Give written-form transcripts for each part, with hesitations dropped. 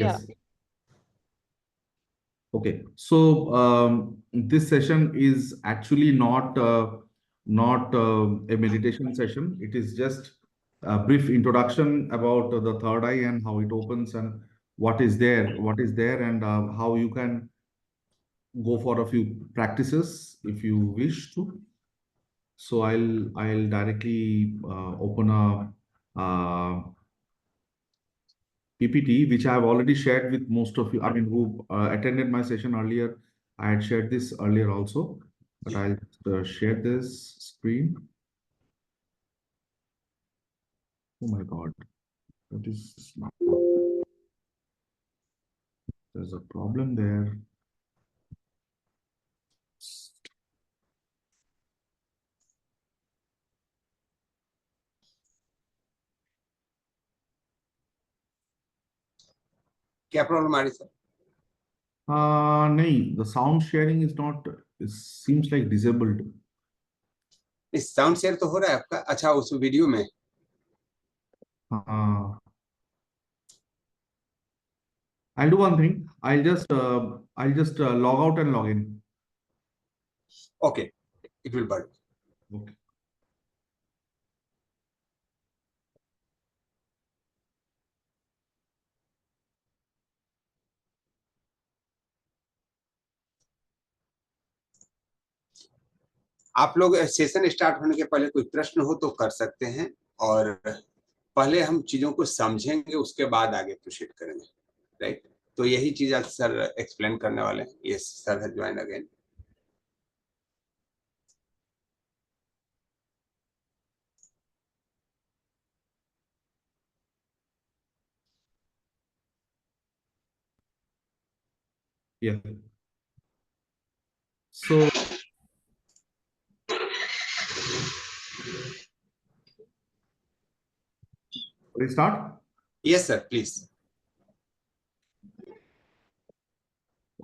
Yeah. Yes. Okay. So this session is actually not a meditation session. It is just a brief introduction about the third eye and how it opens and what is there, and how you can go for a few practices if you wish to. So I'll directly open a PPT, which I have already shared with most of you. I mean, who attended my session earlier. I had shared this earlier also, but I'll share this screen. Oh my God, that is not. There's a problem there. क्या problem आ रही sir? No, the sound sharing is not. It seems like disabled. इस sound share तो हो रहा है आपका? अच्छा, उस वीडियो में Uh, I'll do one thing. I'll just log out and log in. Okay, it will work. Okay. आप लोग सेशन स्टार्ट होने के पहले कोई प्रश्न हो तो कर सकते हैं, और पहले हम चीजों को समझेंगे, उसके बाद आगे प्रोसीड करेंगे. राइट? तो यही चीज आज सर एक्सप्लेन करने वाले हैं. Yes, sir has join again. Yeah. So we start. Yes sir, please.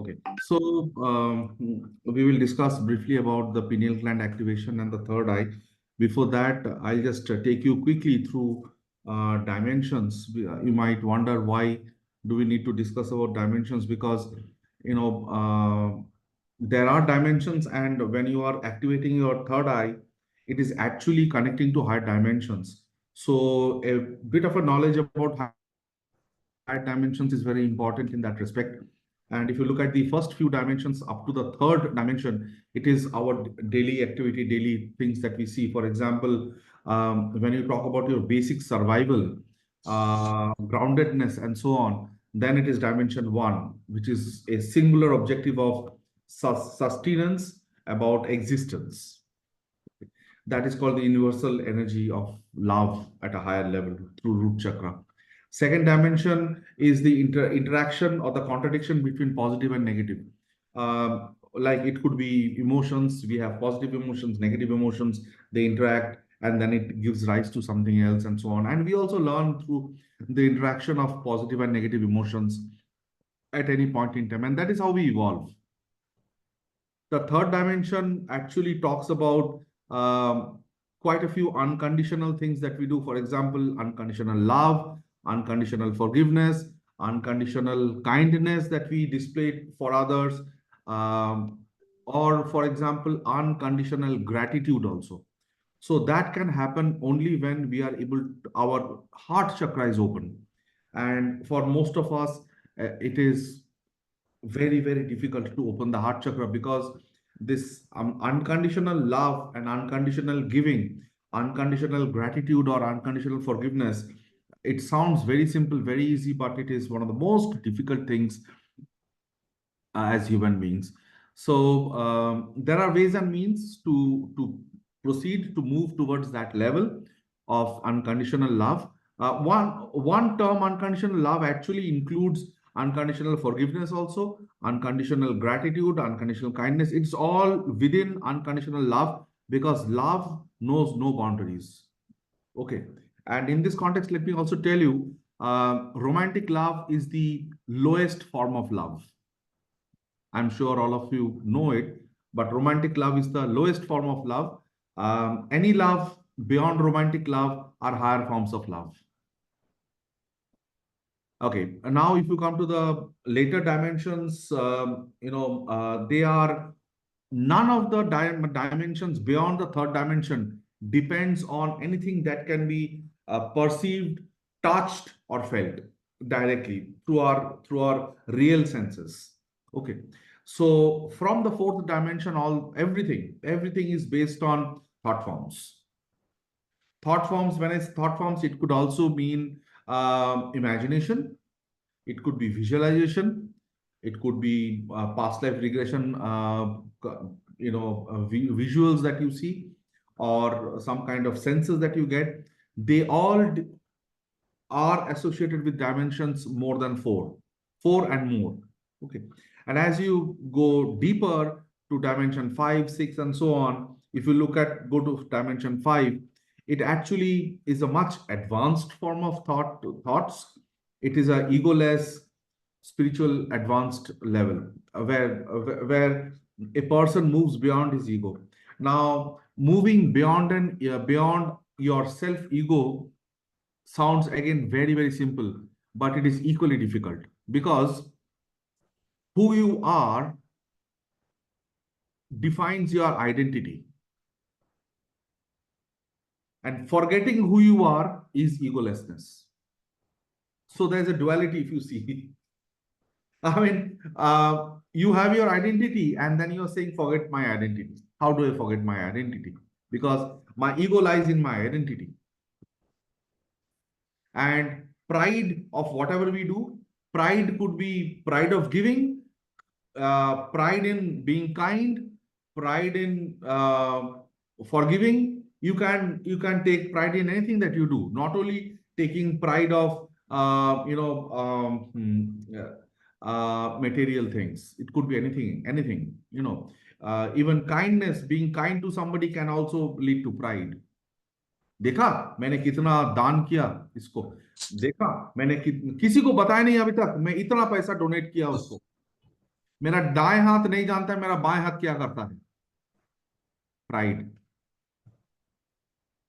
Okay, so we will discuss briefly about the pineal gland activation and the third eye. Before that, I'll just take you quickly through dimensions. You might wonder, why do we need to discuss about dimensions? Because there are dimensions, and when you are activating your third eye, it is actually connecting to higher dimensions. So a bit of a knowledge about higher dimensions is very important in that respect. And if you look at the first few dimensions up to the third dimension, it is our daily activity, daily things that we see. For example, when you talk about your basic survival, groundedness, and so on, then it is dimension one, which is a singular objective of sustenance about existence. That is called the universal energy of love at a higher level through root chakra. Second dimension is the interaction or the contradiction between positive and negative. Like it could be emotions. We have positive emotions, negative emotions. They interact, and then it gives rise to something else, and so on. And we also learn through the interaction of positive and negative emotions at any point in time. And that is how we evolve. The third dimension actually talks about quite a few unconditional things that we do. For example, unconditional love, unconditional forgiveness, unconditional kindness that we display for others, or for example, unconditional gratitude also. So that can happen only when we are able to, our heart chakra is open. And for most of us, it is very, very difficult to open the heart chakra, because this unconditional love and unconditional giving, unconditional gratitude or unconditional forgiveness, it sounds very simple, very easy, but it is one of the most difficult things as human beings. So there are ways and means to proceed to move towards that level of unconditional love. One term, unconditional love, actually includes unconditional forgiveness also, unconditional gratitude, unconditional kindness. It's all within unconditional love, because love knows no boundaries. Okay. And in this context, let me also tell you, romantic love is the lowest form of love. I'm sure all of you know it, but romantic love is the lowest form of love. Any love beyond romantic love are higher forms of love. Okay, and now if you come to the later dimensions, they are none of the dimensions beyond the third dimension depends on anything that can be perceived, touched, or felt directly through our real senses. Okay, so from the fourth dimension, everything is based on thought forms. Thought forms. When I say thought forms, it could also mean imagination. It could be visualization. It could be past life regression, visuals that you see, or some kind of senses that you get. They all are associated with dimensions more than four and more. Okay. And as you go deeper to dimension 5, 6, and so on, if you go to dimension 5, it actually is a much advanced form of thoughts. It is a egoless, spiritual advanced level where a person moves beyond his ego. Now, moving beyond your self ego sounds again very, very simple, but it is equally difficult because who you are defines your identity. And forgetting who you are is egolessness. So there's a duality if you see. I mean, you have your identity and then you're saying, forget my identity. How do I forget my identity? Because my ego lies in my identity. And pride of whatever we do, pride could be pride of giving, pride in being kind, pride in forgiving. You can take pride in anything that you do. Not only taking pride of material things. It could be anything. Even kindness, being kind to somebody can also lead to pride. देखा मैंने कितना दान किया इसको, देखा मैंने किसी को बताया नहीं अभी तक, मैं इतना पैसा डोनेट किया उसको, मेरा दाएं हाथ नहीं जानता है मेरा बाएं हाथ क्या करता है. Pride,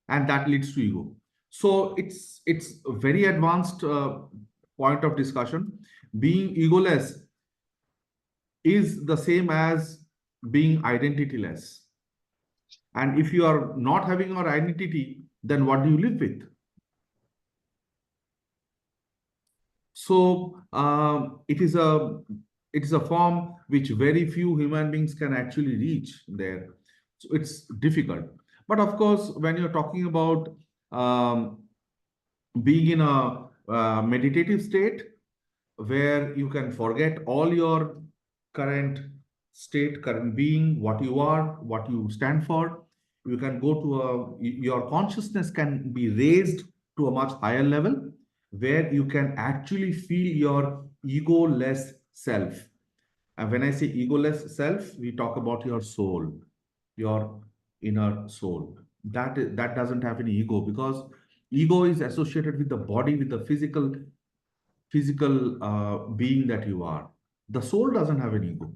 and that leads to ego. So it's a very advanced point of discussion. Being egoless is the same as being identityless. And if you are not having your identity, then what do you live with? So it is a form which very few human beings can actually reach there. So it's difficult. But of course, when you're talking about being in a meditative state where you can forget all your current state, current being, what you are, what you stand for, you can go to your consciousness can be raised to a much higher level where you can actually feel your ego-less self. And when I say ego-less self, we talk about your soul, your inner soul. That doesn't have any ego because ego is associated with the body, with the physical being that you are. The soul doesn't have an ego.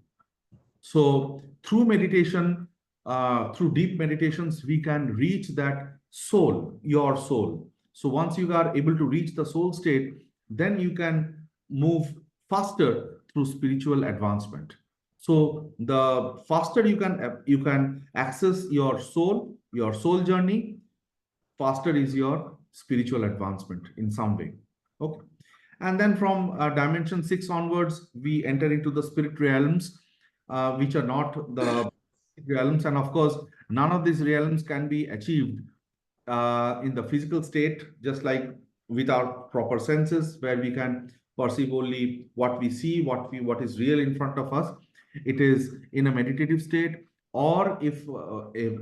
So through meditation, through deep meditations, we can reach that soul, your soul. So once you are able to reach the soul state, then you can move faster through spiritual advancement. So the faster you can access your soul journey, faster is your spiritual advancement in some way. Okay. And then from dimension 6 onwards, we enter into the spirit realms, which are not the realms. And of course, none of these realms can be achieved in the physical state, just like with our proper senses, where we can perceive only what we see, what is real in front of us. It is in a meditative state, or if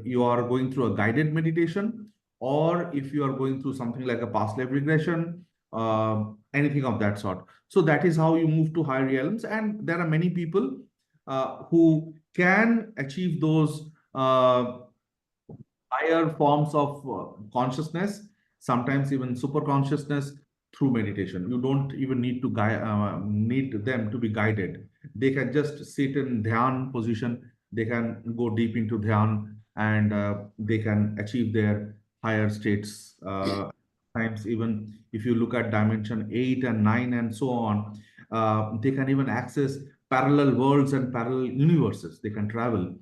you are going through a guided meditation, or if you are going through something like a past life regression, anything of that sort. So that is how you move to higher realms, and there are many people who can achieve those higher forms of consciousness, sometimes even super consciousness through meditation. You don't even need to need them to be guided. They can just sit in dhyan position. They can go deep into dhyan and they can achieve their higher states Times, even if you look at dimension 8 and 9 and so on, they can even access parallel worlds and parallel universes. They can travel.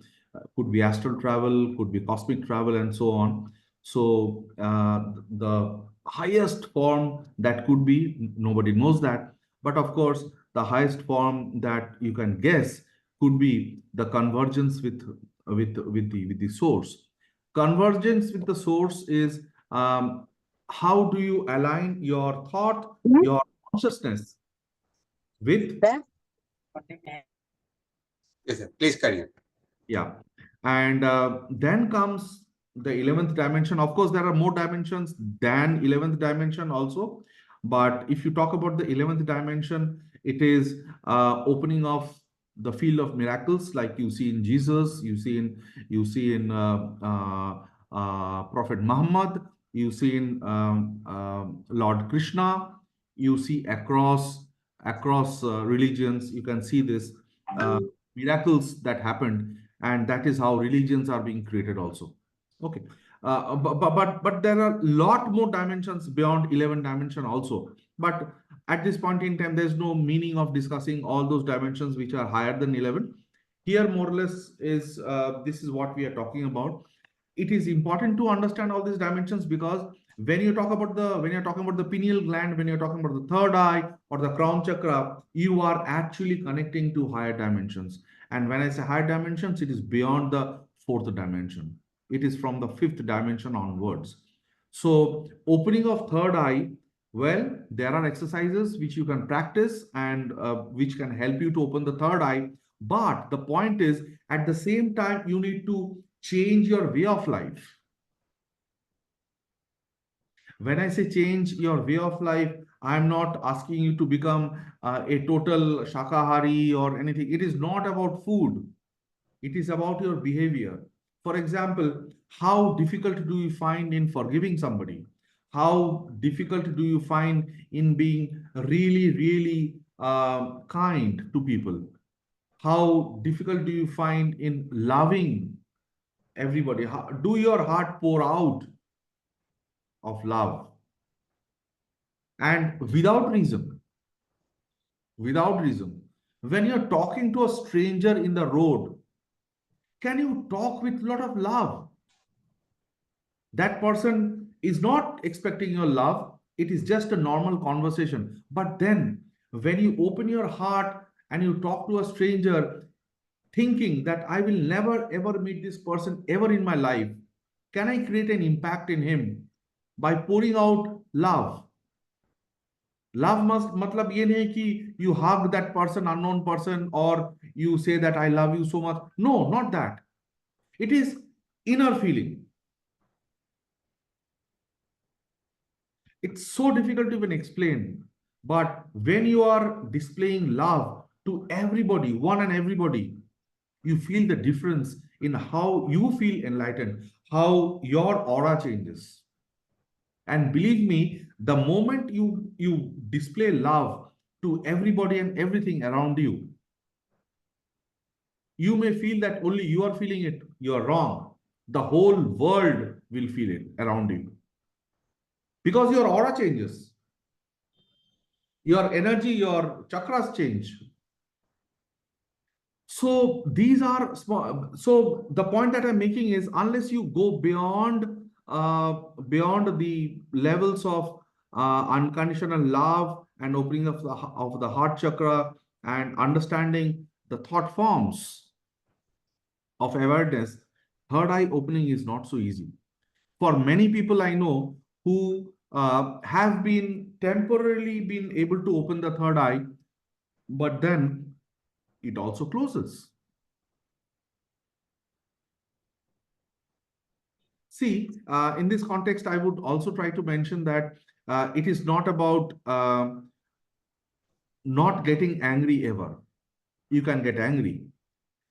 Could be astral travel, could be cosmic travel, and so on. So the highest form that could be, nobody knows that. But of course, the highest form that you can guess could be the convergence with the source. Convergence with the source is, how do you align your thought, your consciousness with, Yes, sir. Please carry on. yeah. And then comes the 11th dimension. Of course, there are more dimensions than 11th dimension also. But if you talk about the 11th dimension, it is opening of the field of miracles, like you see in Jesus, you see in Prophet Muhammad, you see in Lord Krishna, you see across religions. You can see this miracles that happened, and that is how religions are being created also. Okay. But there are a lot more dimensions beyond 11 dimension also. But at this point in time, there's no meaning of discussing all those dimensions which are higher than 11. Here, more or less, is this is what we are talking about. It is important to understand all these dimensions, because when you're talking about the pineal gland, when you're talking about the third eye or the crown chakra, you are actually connecting to higher dimensions. And when I say higher dimensions, it is beyond the fourth dimension. It is from the fifth dimension onwards. So opening of third eye, well, there are exercises which you can practice, and which can help you to open the third eye. But the point is, at the same time, you need to change your way of life. When I say change your way of life, I'm not asking you to become a total shakahari or anything. It is not about food. It is about your behavior. For example, how difficult do you find in forgiving somebody? How difficult do you find in being really, really kind to people? How difficult do you find in loving everybody? Do your heart pour out of love? And without reason, without reason. When you're talking to a stranger in the road, can you talk with a lot of love? That person is not expecting your love. It is just a normal conversation. But then, when you open your heart and you talk to a stranger, thinking that I will never ever meet this person ever in my life, can I create an impact in him by pouring out love? Love must matlab ye nahi ki you hug that person, unknown person, or you say that I love you so much. No, not that. It is inner feeling. It's so difficult to even explain. But when you are displaying love to everybody, one and everybody, you feel the difference in how you feel enlightened, how your aura changes. And believe me, the moment you display love to everybody and everything around you, you may feel that only you are feeling it. You are wrong. The whole world will feel it around you, because your aura changes, your energy, your chakras change. So these are small. So the point that I'm making is, unless you go beyond the levels of unconditional love and opening of the heart chakra and understanding the thought forms of awareness, third eye opening is not so easy. For many people I know who have been temporarily been able to open the third eye, but then it also closes. See, in this context, I would also try to mention that it is not about not getting angry ever. You can get angry.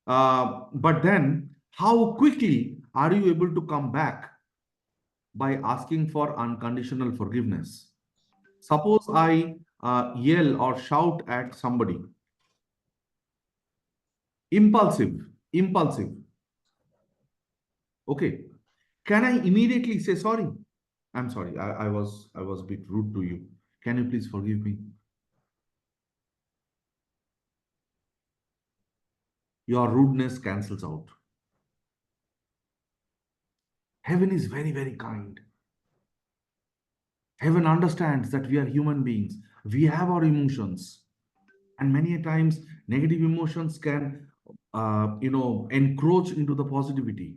But then, how quickly are you able to come back by asking for unconditional forgiveness? Suppose I yell or shout at somebody, impulsive. Okay. Can I immediately say sorry I'm sorry, I was a bit rude to you. Can you please forgive me? Your rudeness cancels out. Heaven is very, very kind. Heaven understands that we are human beings. We have our emotions. And many a times, negative emotions can, encroach into the positivity.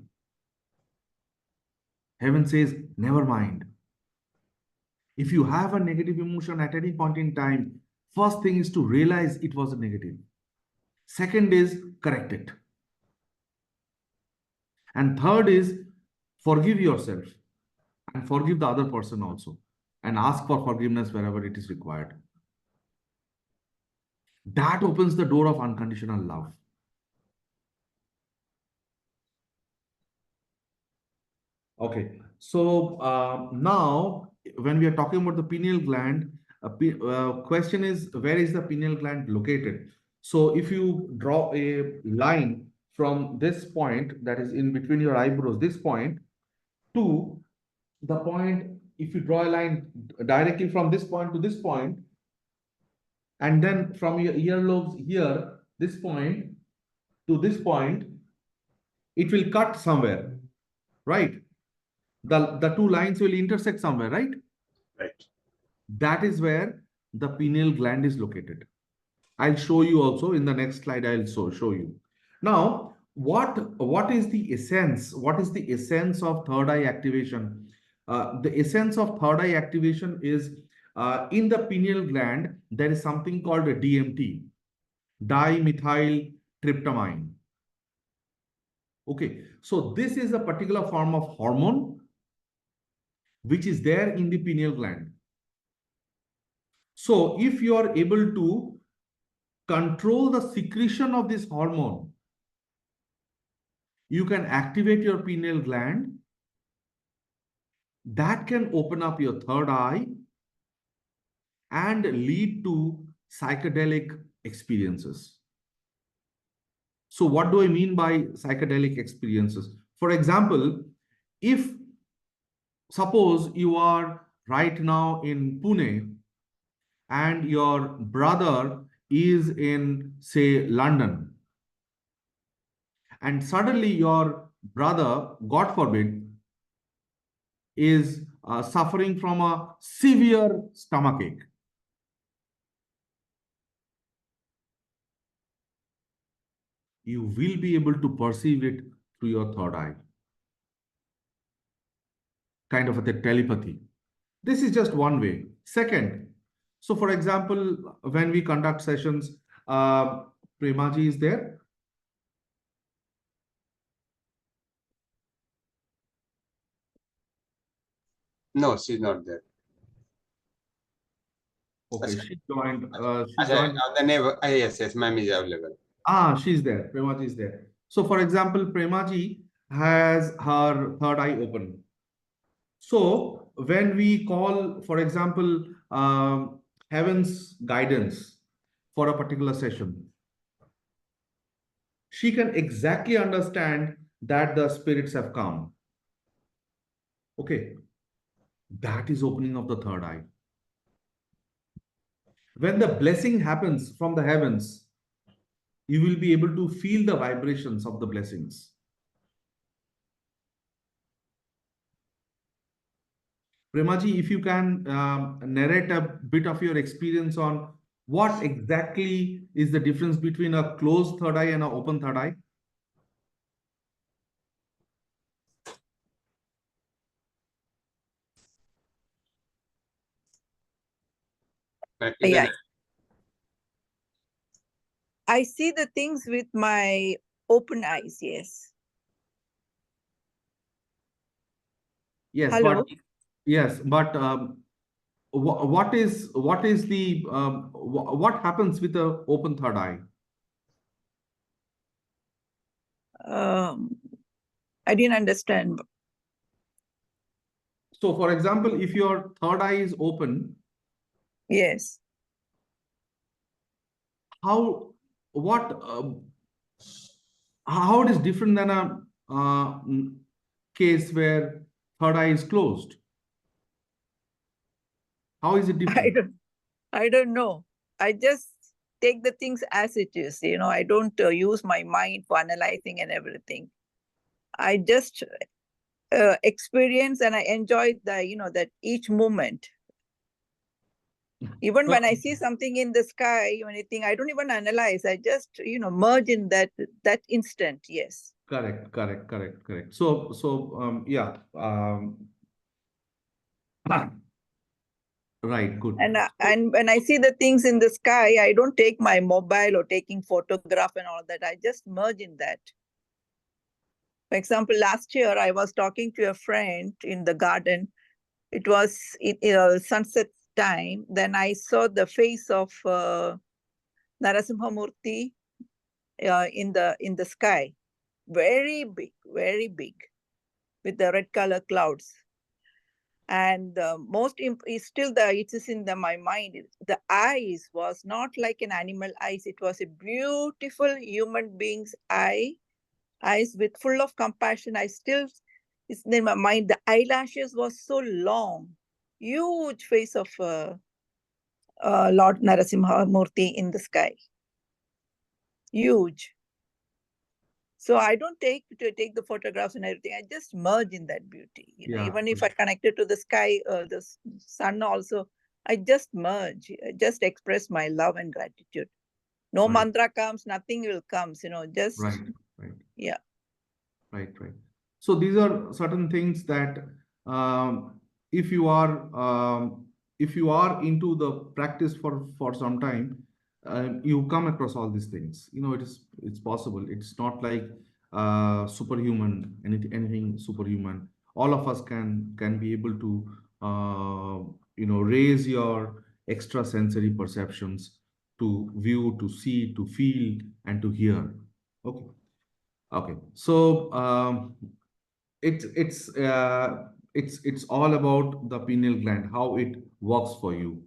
Heaven says, never mind. If you have a negative emotion at any point in time, first thing is to realize it was a negative. Second is correct it. And third is forgive yourself and forgive the other person also. And ask for forgiveness wherever it is required. That opens the door of unconditional love. Okay, so now when we are talking about the pineal gland, question is where is the pineal gland located? So if you draw a line from this point that is in between your eyebrows, this point to the point, if you draw a line directly from this point to this point, and then from your earlobes here, this point to this point, it will cut somewhere, right? The two lines will intersect somewhere, right? Right. That is where the pineal gland is located. I'll show you also in the next slide. I'll show you. Now, what is the essence? What is the essence of third eye activation? The essence of third eye activation is in the pineal gland, there is something called a DMT, dimethyl tryptamine. Okay, so this is a particular form of hormone which is there in the pineal gland. So if you are able to control the secretion of this hormone, you can activate your pineal gland. That can open up your third eye and lead to psychedelic experiences. So what do I mean by psychedelic experiences? For example, if suppose you are right now in Pune and your brother is in, say, London, and suddenly your brother, God forbid, is suffering from a severe stomachache. You will be able to perceive it through your third eye. Kind of a telepathy. This is just one way. Second, so for example, when we conduct sessions, Premaji is there. No, she's not there. Okay, Acha. she joined. She Acha, joined. the name, yes, ma'am is available. She's there. Premaji is there. So, for example, Premaji has her third eye open. So, when we call, for example, heaven's guidance for a particular session, she can exactly understand that the spirits have come. Okay, that is opening of the third eye. When the blessing happens from the heavens, you will be able to feel the vibrations of the blessings. Premaji, if you can narrate a bit of your experience on what exactly is the difference between a closed third eye and an open third eye? Yeah, I see the things with my open eyes. Yes. Yes, Hello? but what is the what happens with the open third eye? I didn't understand. So, for example, if your third eye is open, Yes. how what how it is different than a case where third eye is closed? How is it I different? don't know. I just take the things as it is. I don't use my mind for analyzing and everything. I just experience and I enjoy that each moment. Even when I see something in the sky or anything, I don't even analyze. I just merge in that instant. Yes. Correct. So yeah. Right. Good. And when I see the things in the sky, I don't take my mobile or taking photograph and all that. I just merge in that. For example, last year I was talking to a friend in the garden. It was sunset time. Then I saw the face of Narasimhamurti in the sky, very big, with the red color clouds. And is still it is in my mind. The eyes was not like an animal eyes. It was a beautiful human being's eyes with full of compassion. It's in my mind. The eyelashes was so long, huge face of Lord Narasimha Murthy in the sky, huge. So I don't take the photographs and everything. I just merge in that beauty. Yeah. Even if I connect it to the sky, the sun also, I just merge. I just express my love and gratitude. No Right. mantra comes, nothing will comes. Just Right. yeah. Right. So these are certain things that um, if you are into the practice for some time, you come across all these things. It's possible. It's not like superhuman, anything superhuman. All of us can be able to raise your extrasensory perceptions to view, to see, to feel, and to hear. Okay. Okay, so it's all about the pineal gland, how it works for you.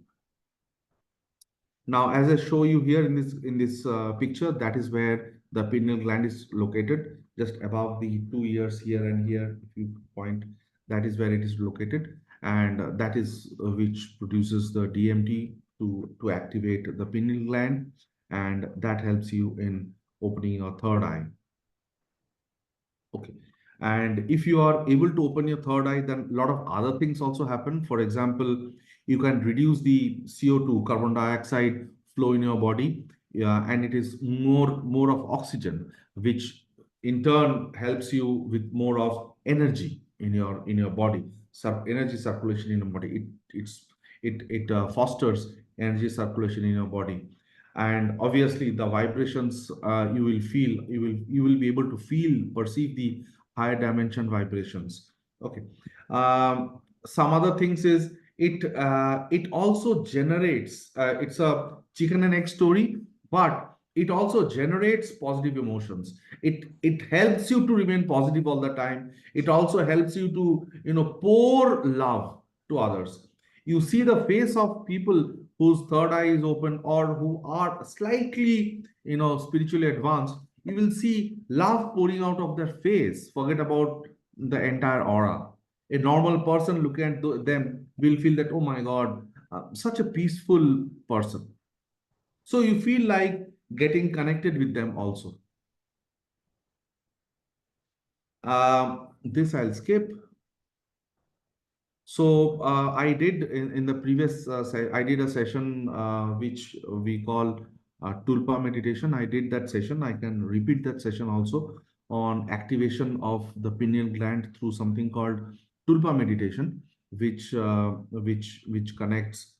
Now, as I show you here in this picture, that is where the pineal gland is located, just above the 2 ears here and here. If you point, that is where it is located, and that is which produces the DMT to activate the pineal gland, and that helps you in opening your third eye. Okay. And if you are able to open your third eye, then a lot of other things also happen. For example, you can reduce the CO2, carbon dioxide flow in your body, and it is more of oxygen, which in turn helps you with more of energy in your body, energy circulation in your body. It fosters energy circulation in your body, and obviously the vibrations you will be able to perceive the higher dimension vibrations. Okay. Some other things is it also generates, it's a chicken and egg story, but it also generates positive emotions. It helps you to remain positive all the time. It also helps you to pour love to others. You see the face of people whose third eye is open or who are slightly spiritually advanced. You will see love pouring out of their face. Forget about the entire aura. A normal person looking at them will feel that, oh my god, such a peaceful person. So you feel like getting connected with them also. This I'll skip. So I did in the previous I did a session which we call tulpa meditation. I did that session. I can repeat that session also on activation of the pineal gland through something called tulpa meditation, which connects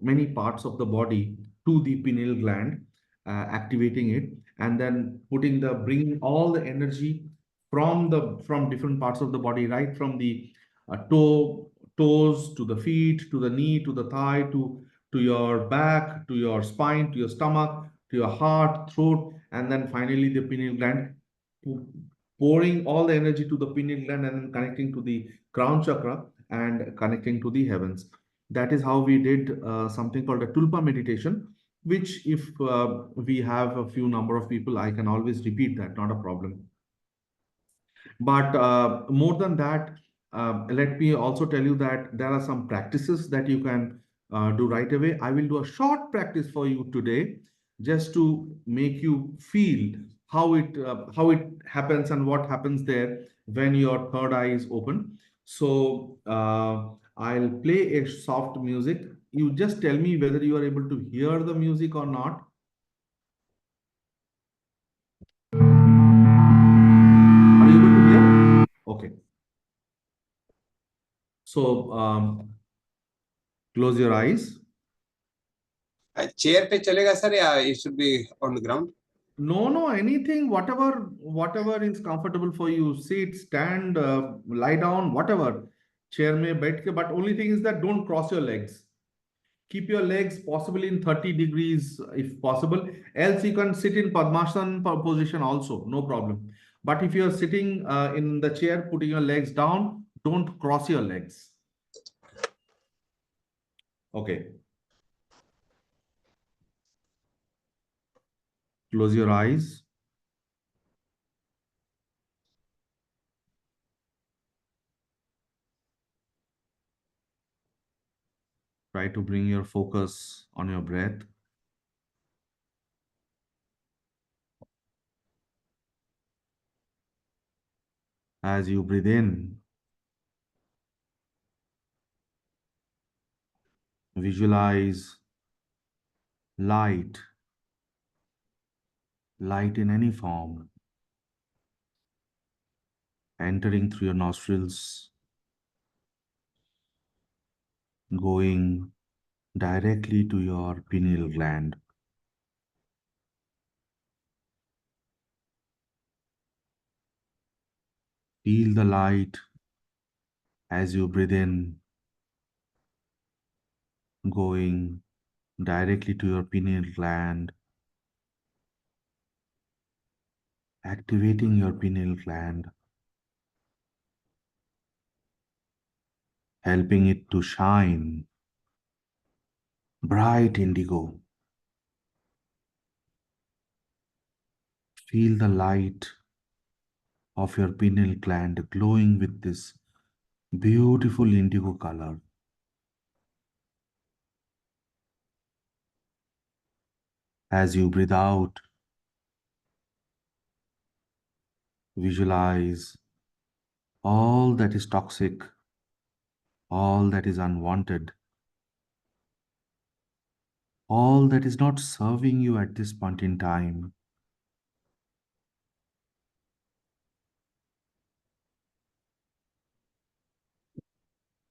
many parts of the body to the pineal gland, activating it, and then bringing all the energy from different parts of the body, right from the toes to the feet, to the knee, to the thigh, to your back, to your spine, to your stomach, to your heart, throat, and then finally the pineal gland, pouring all the energy to the pineal gland and then connecting to the crown chakra and connecting to the heavens. That is how we did something called a tulpa meditation, which if we have a few number of people, I can always repeat that, not a problem. But more than that, let me also tell you that there are some practices that you can do right away. I will do a short practice for you today, just to make you feel how it happens and what happens there when your third eye is open. So I'll play a soft music. You just tell me whether you are able to hear the music or not. Are you able to hear? Okay. So close your eyes. Chair पे चलेगा sir या it should be on the ground? No, no, anything, whatever is comfortable for you. Sit, stand, lie down, whatever. Chair में बैठ के, but only thing is that don't cross your legs. Keep your legs possibly in 30 degrees if possible. Else you can sit in Padmasana position also, no problem. But if you're sitting in the chair, putting your legs down, don't cross your legs. Okay. Close your eyes. Try to bring your focus on your breath. As you breathe in, visualize light, light in any form, entering through your nostrils, going directly to your pineal gland. Feel the light as you breathe in, going directly to your pineal gland, activating your pineal gland, helping it to shine bright indigo. Feel the light of your pineal gland glowing with this beautiful indigo color. As you breathe out, visualize all that is toxic, all that is unwanted, all that is not serving you at this point in time.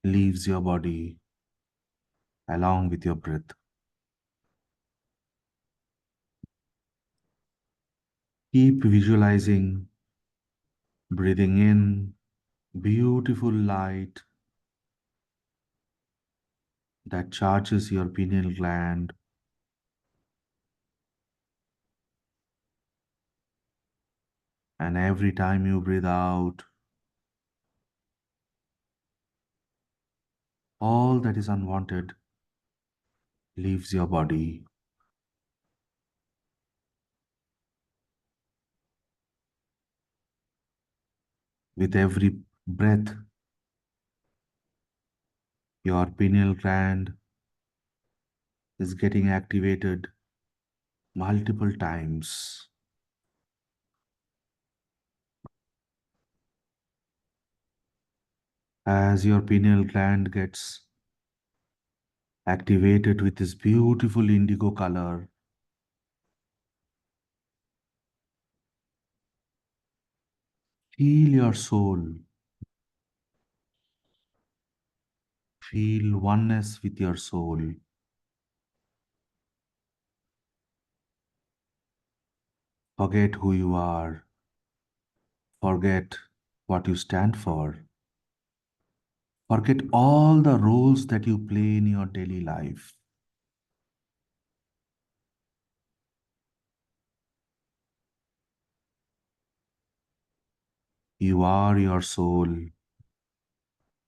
Leaves your body along with your breath. Keep visualizing, breathing in beautiful light that charges your pineal gland, and every time you breathe out, all that is unwanted leaves your body. With every breath, your pineal gland is getting activated multiple times. As your pineal gland gets activated with this beautiful indigo color, feel your soul, feel oneness with your soul. Forget who you are, forget what you stand for, forget all the roles that you play in your daily life. You are your soul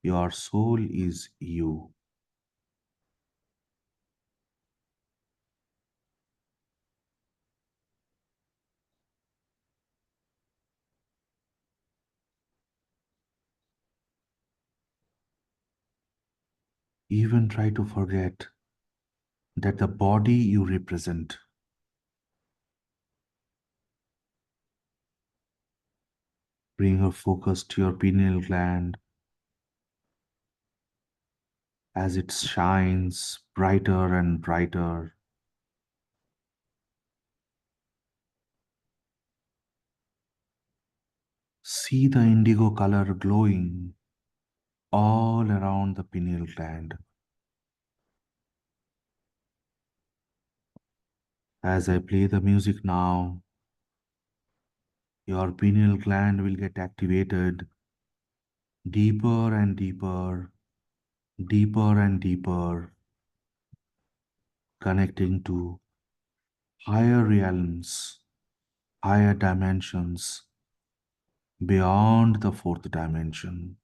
is you. Even try to forget that the body you represent. Bring your focus to your pineal gland as it shines brighter and brighter. See the indigo color glowing all around the pineal gland. As I play the music now, your pineal gland will get activated deeper and deeper, deeper and deeper, connecting to higher realms, higher dimensions, beyond the fourth dimension.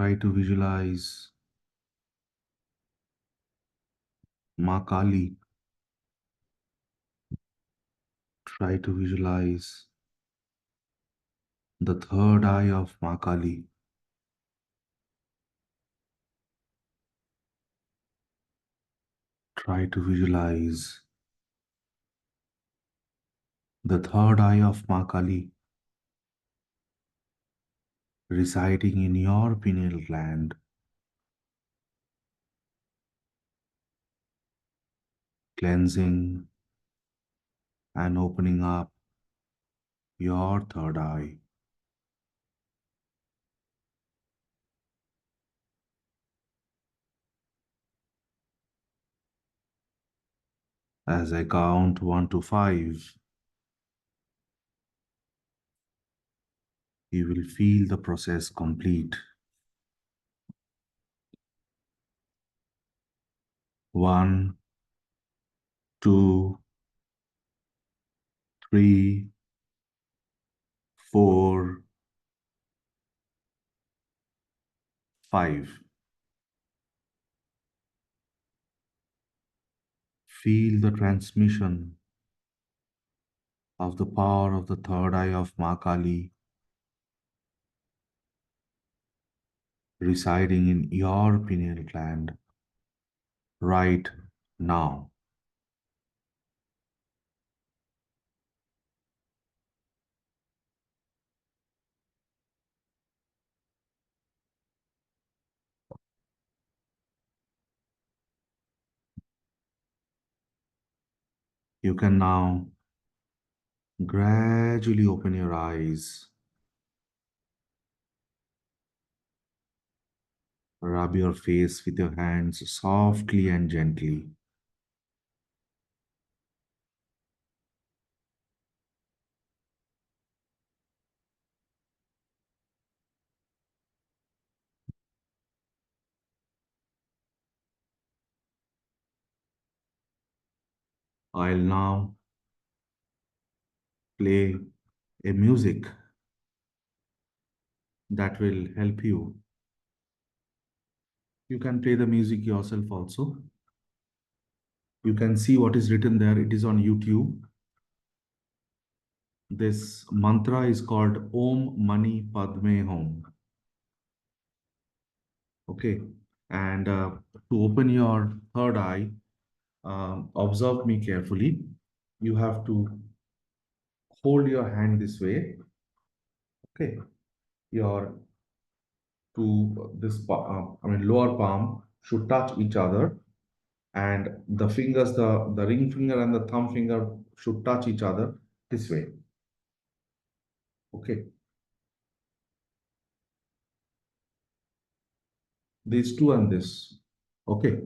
Try to visualize Ma Kali. Try to visualize the third eye of Ma Kali. Try to visualize the third eye of Ma Kali residing in your pineal gland, cleansing and opening up your third eye. As I count 1 to 5, you will feel the process complete. 1, 2, 3, 4, 5. Feel the transmission of the power of the third eye of Ma Kali residing in your pineal gland right now. You can now gradually open your eyes, rub your face with your hands softly and gently. I'll now play a music that will help you. You can play the music yourself also. You can see what is written there. It is on YouTube. This mantra is called Om Mani Padme Hum. Okay. And to open your third eye, observe me carefully. You have to hold your hand this way. Okay. Your lower palm should touch each other, and the fingers, the ring finger and the thumb finger should touch each other this way. Okay. These two and this. Okay.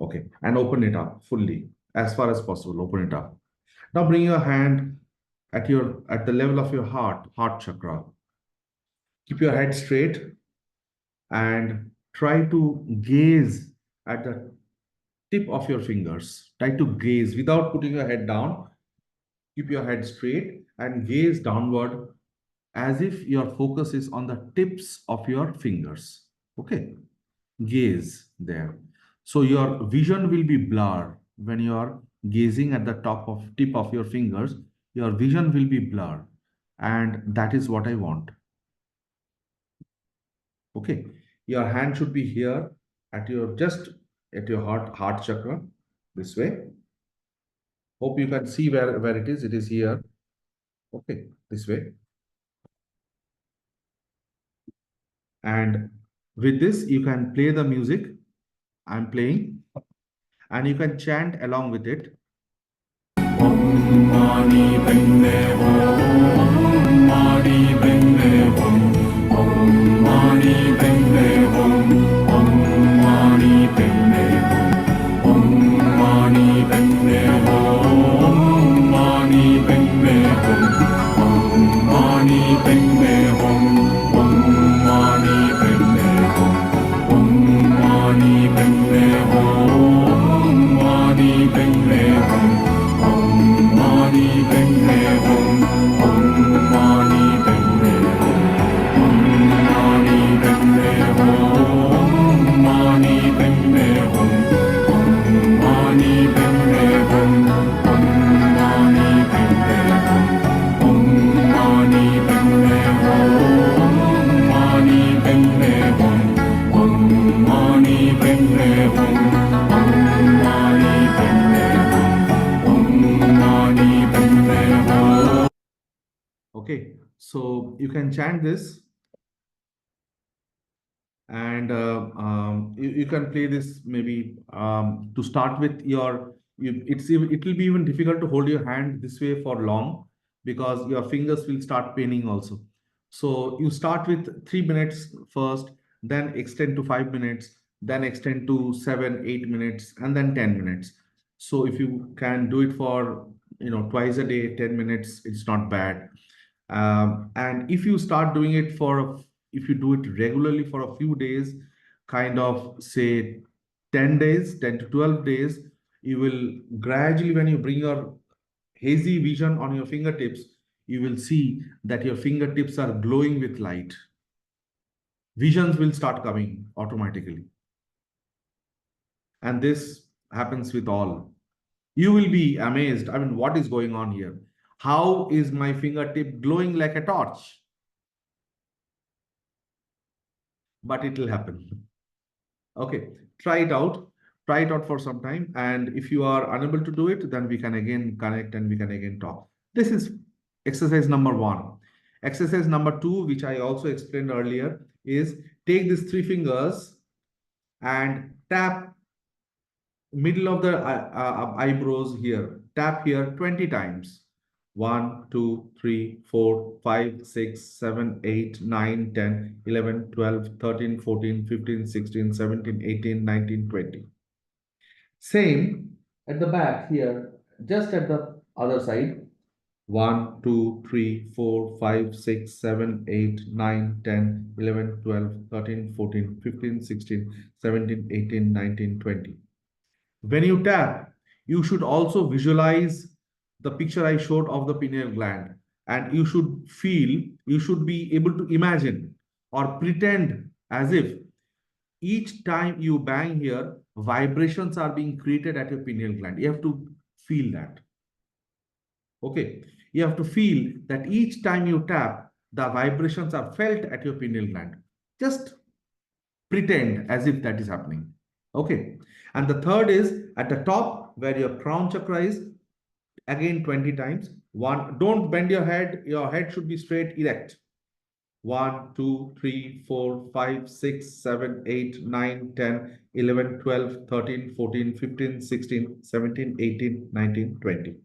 Okay. And open it up fully as far as possible. Open it up. Now bring your hand at the level of your heart chakra. Keep your head straight and try to gaze at the tip of your fingers. Try to gaze without putting your head down. Keep your head straight and gaze downward as if your focus is on the tips of your fingers. Okay. Gaze there. So your vision will be blurred when you are gazing at the tip of your fingers. Your vision will be blurred, and that is what I want. Okay. Your hand should be here at your heart chakra this way. Hope you can see where it is. It is here. Okay, this way. And with this, you can play the music I'm playing, and you can chant along with it. Om Mani Padme Hum, Om Mani Padme Hum, Om Mani Padme Hum, Om Mani Padme Hum, Om Mani Padme Hum, Om Mani Padme Hum, Om Mani Padme Hum, Om Mani Padme Hum, Om Mani Padme Hum, Om Mani Padme Hum. Om Mani Padme Hum, Om Mani Padme Hum. So you can chant this, and you can play this maybe to start with it will be even difficult to hold your hand this way for long, because your fingers will start paining also. So you start with 3 minutes first, then extend to 5 minutes, then extend to 7 8 minutes, and then 10 minutes. So if you can do it for twice a day, 10 minutes, it's not bad. And if you start doing it if you do it regularly for a few days, kind of say 10 days, 10 to 12 days, you will gradually, when you bring your hazy vision on your fingertips, you will see that your fingertips are glowing with light. Visions will start coming automatically. And this happens with all. You will be amazed. I mean, what is going on here? How is my fingertip glowing like a torch? But it will happen. Okay, try it out. Try it out for some time. And if you are unable to do it, then we can again connect and we can again talk. This is exercise number 1. Exercise number 2, which I also explained earlier, is take these 3 fingers and tap middle of the eyebrows here. Tap here 20 times. 1, 2, 3, 4, 5, 6, 7, 8, 9, 10, 11, 12, 13, 14, 15, 16, 17, 18, 19, 20. Same at the back here, just at the other side. 1, 2, 3, 4, 5, 6, 7, 8, 9, 10, 11, 12, 13, 14, 15, 16, 17, 18, 19, 20. When you tap, you should also visualize the picture I showed of the pineal gland. And you should be able to imagine or pretend as if each time you bang here, vibrations are being created at your pineal gland. You have to feel that. Okay. You have to feel that each time you tap, the vibrations are felt at your pineal gland. Just pretend as if that is happening. Okay. And the third is at the top where your crown chakra is, again 20 times. One, don't bend your head. Your head should be straight, erect. 1, 2, 3, 4, 5, 6, 7, 8, 9, 10, 11, 12, 13, 14, 15, 16, 17, 18, 19, 20.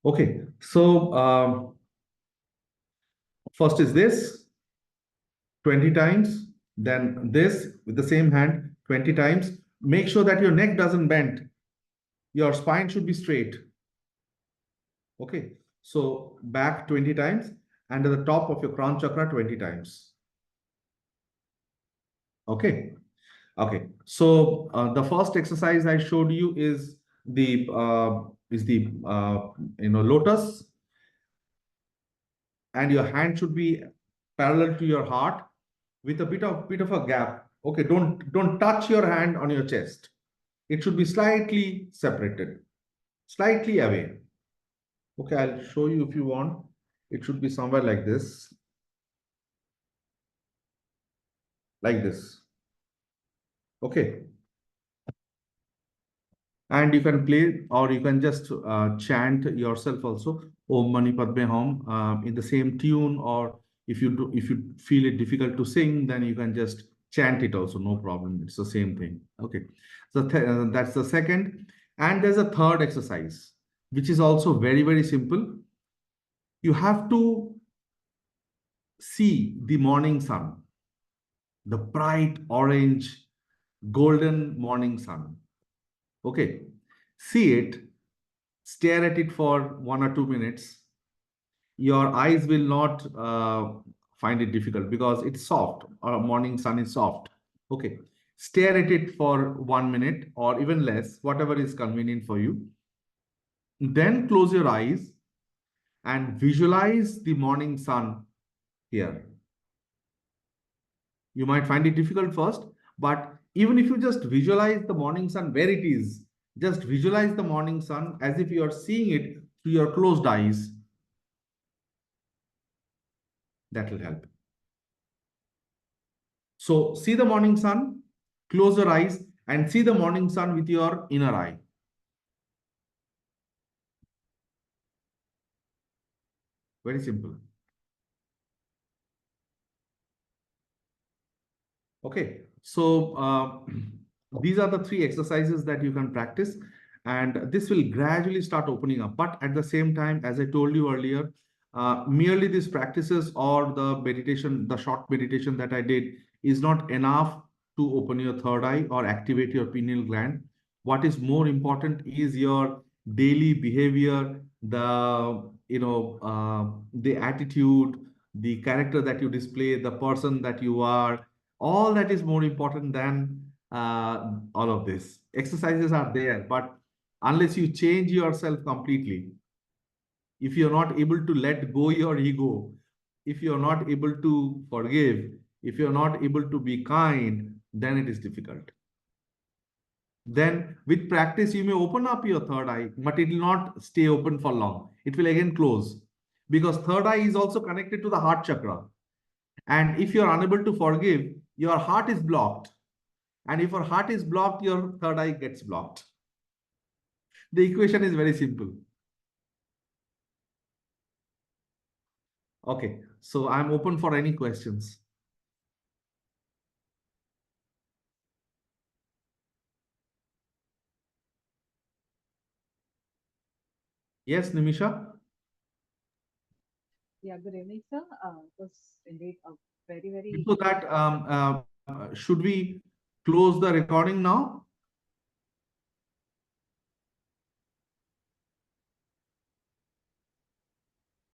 Okay. So first is this 20 times, then this with the same hand 20 times. Make sure that your neck doesn't bend. Your spine should be straight. Okay, so back 20 times and at the top of your crown chakra 20 times. Okay, okay. So the first exercise I showed you is the lotus, and your hand should be parallel to your heart with a bit of a gap. Okay, don't touch your hand on your chest. It should be slightly separated, slightly away. Okay, I'll show you if you want. It should be somewhere like this. Like this. Okay. And you can play, or you can just chant yourself also, Om Mani Padme Hum, in the same tune, or if you feel it difficult to sing, then you can just chant it also, no problem. It's the same thing. Okay. So that's the second. And there's a third exercise, which is also very, very simple. You have to see the morning sun, the bright orange, golden morning sun. Okay. See it, stare at it for 1 or 2 minutes. Your eyes will not find it difficult because it's soft, or morning sun is soft. Okay. Stare at it for 1 minute or even less, whatever is convenient for you. Then close your eyes and visualize the morning sun here. You might find it difficult first, but even if you just visualize the morning sun where it is, just visualize the morning sun as if you are seeing it through your closed eyes. That will help. So see the morning sun, close your eyes and see the morning sun with your inner eye. Very simple. Okay, so these are the three exercises that you can practice, and this will gradually start opening up. But at the same time, as I told you earlier, merely these practices or the meditation, the short meditation that I did, is not enough to open your third eye or activate your pineal gland. What is more important is your daily behavior, the attitude, the character that you display, the person that you are. All that is more important than all of this. Exercises are there, but unless you change yourself completely, if you're not able to let go your ego, if you're not able to forgive, if you're not able to be kind, then it is difficult. Then with practice, you may open up your third eye, but it will not stay open for long. It will again close, because third eye is also connected to the heart chakra. And if you're unable to forgive, your heart is blocked. And if your heart is blocked, your third eye gets blocked. The equation is very simple. Okay, so I'm open for any questions. Yes, Nimisha? Yeah, good evening, sir. It was indeed a very, very Before that, should we close the recording now?